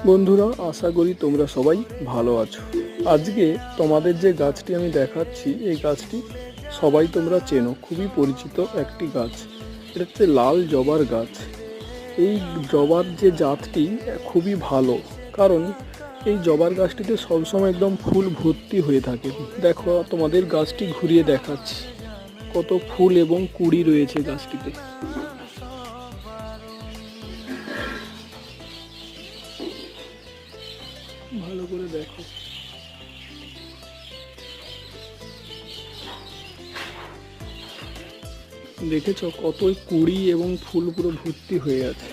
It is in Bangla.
বন্ধুরা, আশা করি তোমরা সবাই ভালো আছো। আজকে তোমাদের যে গাছটি আমি দেখাচ্ছি, এই গাছটি সবাই তোমরা চেনো, খুবই পরিচিত একটি গাছ। এটা হচ্ছে লাল জবার গাছ। এই জবার যে জাতটি খুবই ভালো, কারণ এই জবার গাছটিতে সবসময় একদম ফুল ভর্তি হয়ে থাকে। দেখো, তোমাদের গাছটি ঘুরিয়ে দেখাচ্ছি, কত ফুল এবং কুঁড়ি রয়েছে গাছটিতে। ভালো করে দেখো, দেখেছো কতই কুঁড়ি এবং ফুল পুরো ভর্তি হয়ে আছে।